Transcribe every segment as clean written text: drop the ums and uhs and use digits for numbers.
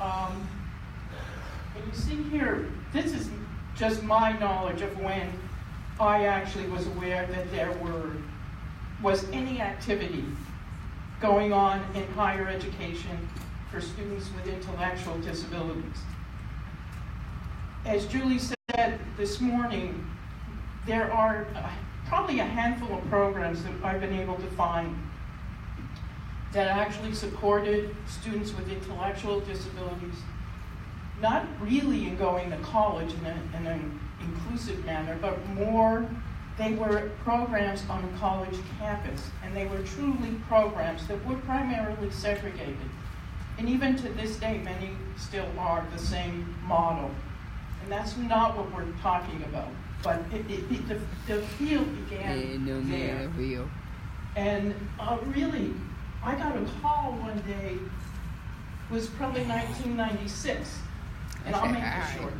And you see here, this is just my knowledge of when I actually was aware that there was any activity going on in higher education for students with intellectual disabilities. As Julie said this morning, there are probably a handful of programs that I've been able to find that actually supported students with intellectual disabilities, not really in going to college in an inclusive manner, but more, they were programs on a college campus, and they were truly programs that were primarily segregated. And even to this day, many still are the same model. And that's not what we're talking about. But the field began there. And really, I got a call one day, it was probably 1996, and I'll make this short,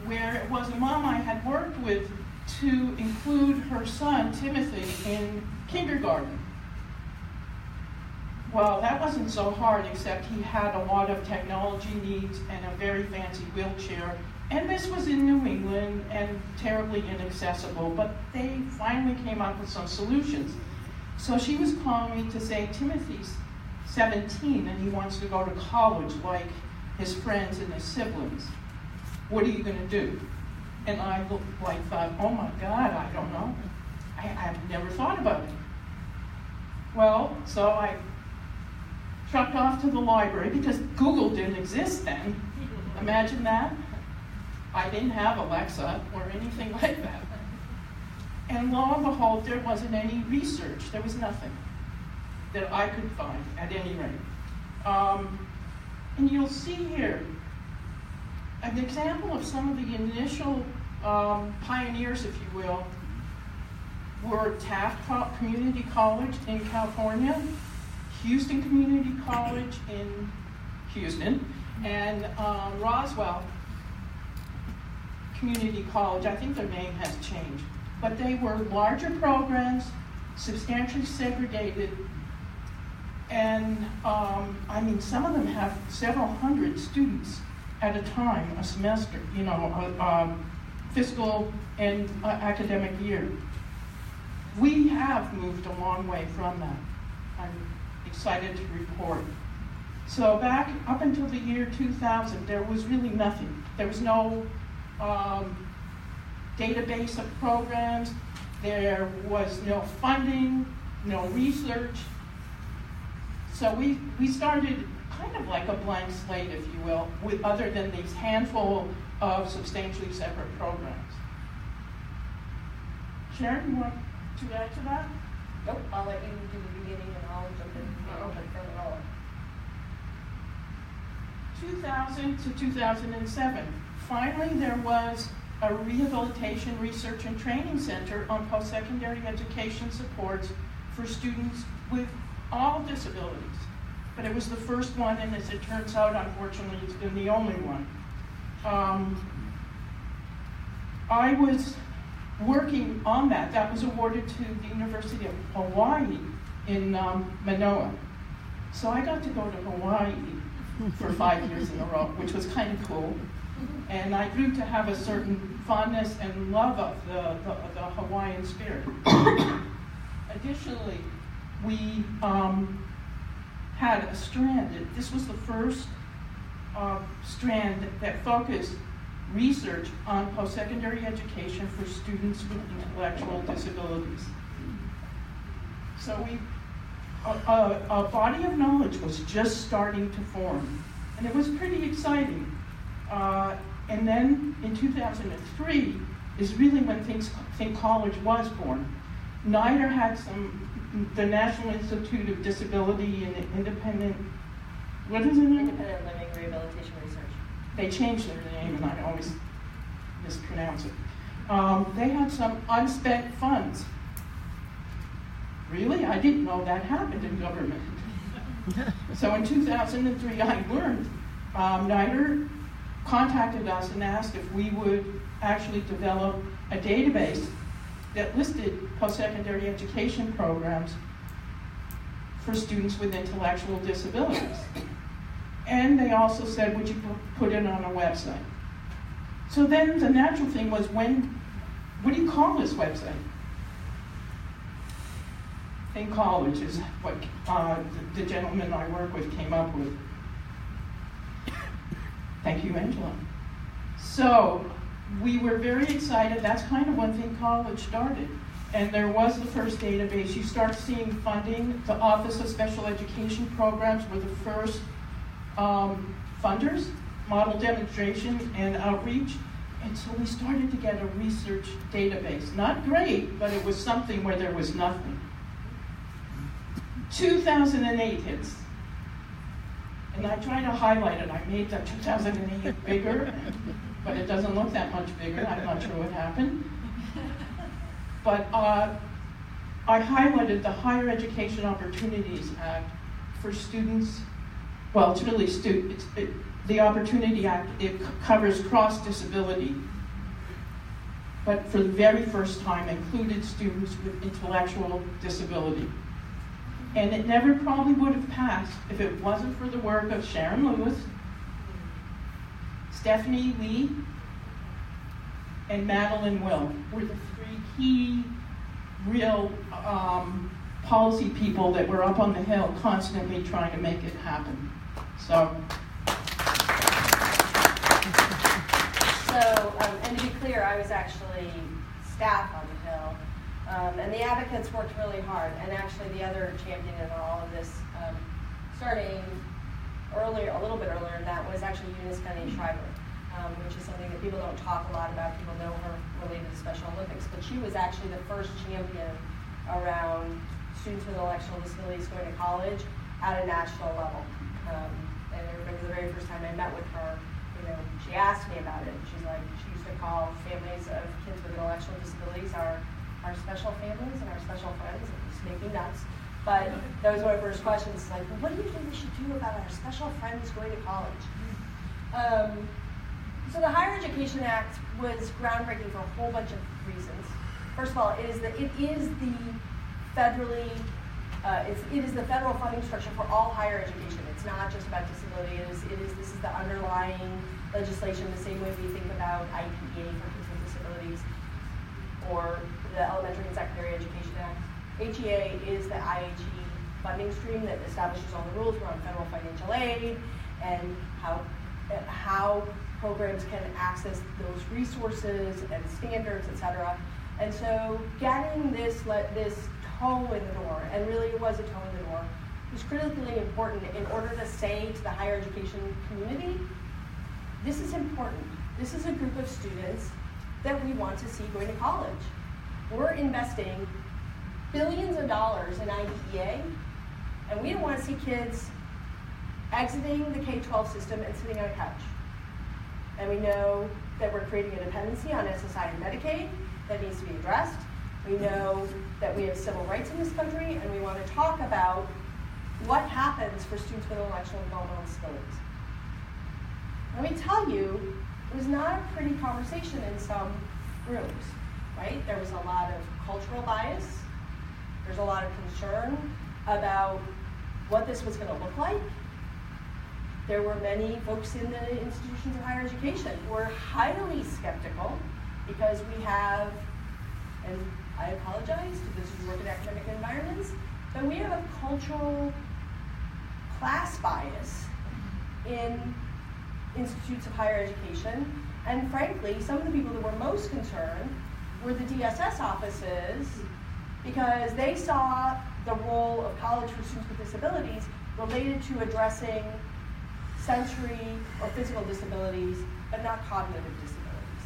where it was a mom I had worked with to include her son, Timothy, in kindergarten. Well, that wasn't so hard, except he had a lot of technology needs and a very fancy wheelchair. And this was in New England and terribly inaccessible, but they finally came up with some solutions. So she was calling me to say, Timothy's 17 and he wants to go to college like his friends and his siblings. What are you going to do? And I thought, oh my God, I don't know. I've never thought about it. Well, so I trucked off to the library because Google didn't exist then. Imagine that. I didn't have Alexa or anything like that. And lo and behold, there wasn't any research. There was nothing that I could find at any rate. And you'll see here an example of some of the initial pioneers, if you will, were Taft Community College in California, Houston Community College in Houston, and Roswell Community College. I think their name has changed. But they were larger programs, substantially segregated, and I mean, some of them have several hundred students at a time, a semester, fiscal and academic year. We have moved a long way from that, I'm excited to report. So back up until the year 2000, there was really nothing. There was no database of programs, there was no funding, no research. So we started kind of like a blank slate, if you will, with other than these handful of substantially separate programs. Sharon, you want to add to that? Nope, I'll let you do the beginning and I'll jump in. Okay. 2000 to 2007. Finally, there was a rehabilitation research and training center on post-secondary education supports for students with all disabilities. But it was the first one, and as it turns out, unfortunately, it's been the only one. I was working on that. That was awarded to the University of Hawaii in Manoa. So I got to go to Hawaii for 5 years in a row, which was kind of cool. And I grew to have a certain fondness and love of the Hawaiian spirit. Additionally, we had a strand. This was the first strand that focused research on post-secondary education for students with intellectual disabilities. So a body of knowledge was just starting to form, and it was pretty exciting. And then in 2003 is really when Think College was born. NIDA had the National Institute of Disability and Independent, what is it? Independent Living Rehabilitation Research. They changed their name and I always mispronounce it. They had some unspent funds. Really? I didn't know that happened in government. So in 2003, I learned NIDA contacted us and asked if we would actually develop a database that listed post-secondary education programs for students with intellectual disabilities. And they also said, would you put it on a website? So then the natural thing was, what do you call this website? In college is what the gentleman I work with came up with. Thank you, Angela. So we were very excited. That's kind of when Think College started. And there was the first database. You start seeing funding. The Office of Special Education Programs were the first funders, model demonstration and outreach. And so we started to get a research database. Not great, but it was something where there was nothing. 2008 hits. And I tried to highlight it. I made the 2008 bigger, but it doesn't look that much bigger. I'm not sure what happened. But I highlighted the Higher Education Opportunities Act for students. Well, it's really the Opportunity Act. It covers cross-disability, but for the very first time included students with intellectual disability. And it never probably would have passed if it wasn't for the work of Sharon Lewis, Stephanie Lee, and Madeline Will. Were the three key, real policy people that were up on the Hill constantly trying to make it happen. So, and to be clear, I was actually staff on the Hill. And the advocates worked really hard, and actually the other champion in all of this, starting earlier, a little bit earlier than that, was actually Eunice Shriver, which is something that people don't talk a lot about. People know her related to Special Olympics, but she was actually the first champion around students with intellectual disabilities going to college at a national level. And I remember the very first time I met with her, she asked me about it. She's like, she used to call families of kids with intellectual disabilities our special families and our special friends. It just made me nuts. But that was one of her first questions, like, well, what do you think we should do about our special friends going to college? So the Higher Education Act was groundbreaking for a whole bunch of reasons. First of all, it is the federal funding structure for all higher education. It's not just about disability. This is the underlying legislation, the same way we think about IPEA for kids with disabilities, or the Elementary and Secondary Education Act. HEA is the IHE funding stream that establishes all the rules around federal financial aid and how programs can access those resources and standards, et cetera. And so getting this toe in the door, and really it was a toe in the door, was critically important in order to say to the higher education community, this is important. This is a group of students that we want to see going to college. We're investing billions of dollars in IDEA, and we don't want to see kids exiting the K-12 system and sitting on a couch. And we know that we're creating a dependency on SSI and Medicaid that needs to be addressed. We know that we have civil rights in this country, and we want to talk about what happens for students with intellectual and developmental disabilities. Let me tell you, it was not a pretty conversation in some rooms, right? There was a lot of cultural bias. There's a lot of concern about what this was going to look like. There were many folks in the institutions of higher education who were highly skeptical because we have, and I apologize to those who work in academic environments, but we have a cultural class bias in institutes of higher education. And frankly, some of the people that were most concerned were the DSS offices because they saw the role of college for students with disabilities related to addressing sensory or physical disabilities, but not cognitive disabilities.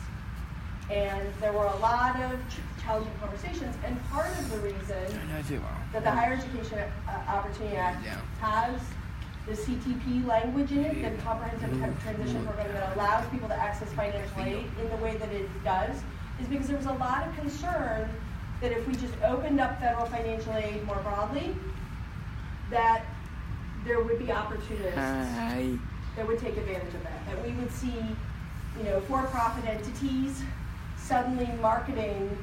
And there were a lot of challenging conversations, and part of the reason that the Higher Education Opportunity Act has the CTP language in it, the Comprehensive Transition Program, that allows people to access financial aid in the way that it does, is because there was a lot of concern that if we just opened up federal financial aid more broadly, that there would be opportunists that would take advantage of that. That we would see, for-profit entities suddenly marketing,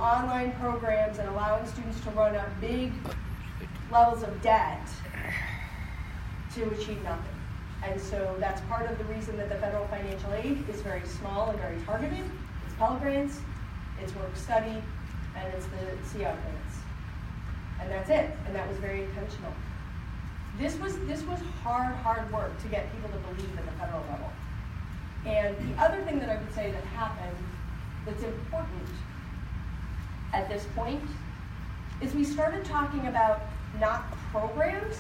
online programs and allowing students to run up big levels of debt to achieve nothing. And so that's part of the reason that the federal financial aid is very small and very targeted. It's Pell Grants, it's work study, and it's the CR grants. And that's it, and that was very intentional. This was hard work to get people to believe at the federal level. And the other thing that I would say that happened that's important at this point is we started talking about not programs,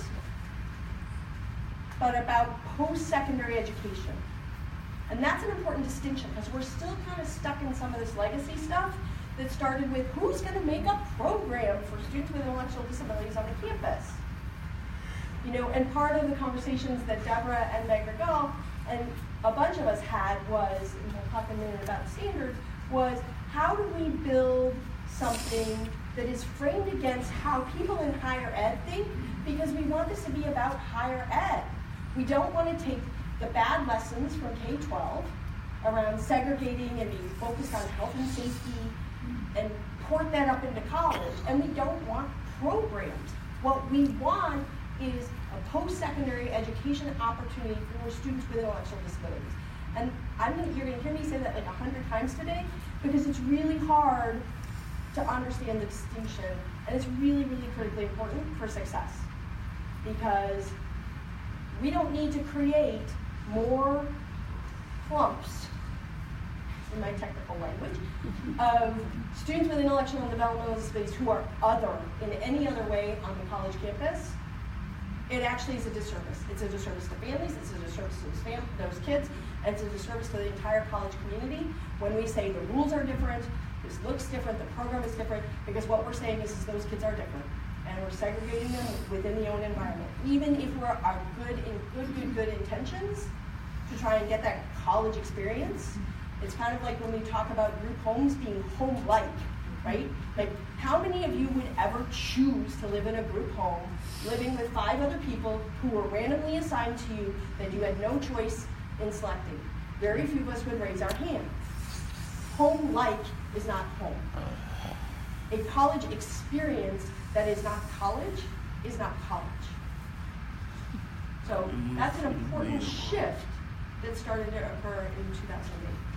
but about post-secondary education. And that's an important distinction because we're still kind of stuck in some of this legacy stuff that started with who's going to make a program for students with intellectual disabilities on the campus. You know, and part of the conversations that Debra and Meg Regal and a bunch of us had was, and we'll talk in a minute about standards, was how do we build something that is framed against how people in higher ed think, because we want this to be about higher ed. We don't want to take the bad lessons from K-12 around segregating and being focused on health and safety and port that up into college, and we don't want programs. What we want is a post-secondary education opportunity for students with intellectual disabilities. And you're going to hear me say that like 100 times today, because it's really hard to understand the distinction, and it's really, really critically important for success. Because we don't need to create more clumps, in my technical language, of students with intellectual and developmental disabilities who are other in any other way on the college campus. It actually is a disservice. It's a disservice to families, it's a disservice to those kids, and it's a disservice to the entire college community when we say the rules are different, this looks different, the program is different, because what we're saying is those kids are different. And we're segregating them within the own environment. Even if we're our good intentions to try and get that college experience, it's kind of like when we talk about group homes being home-like, right? Like, how many of you would ever choose to live in a group home, living with 5 other people who were randomly assigned to you that you had no choice in selecting? Very few of us would raise our hand. Home-like is not home. A college experience that is not college is not college. So that's an important shift that started to occur in 2008.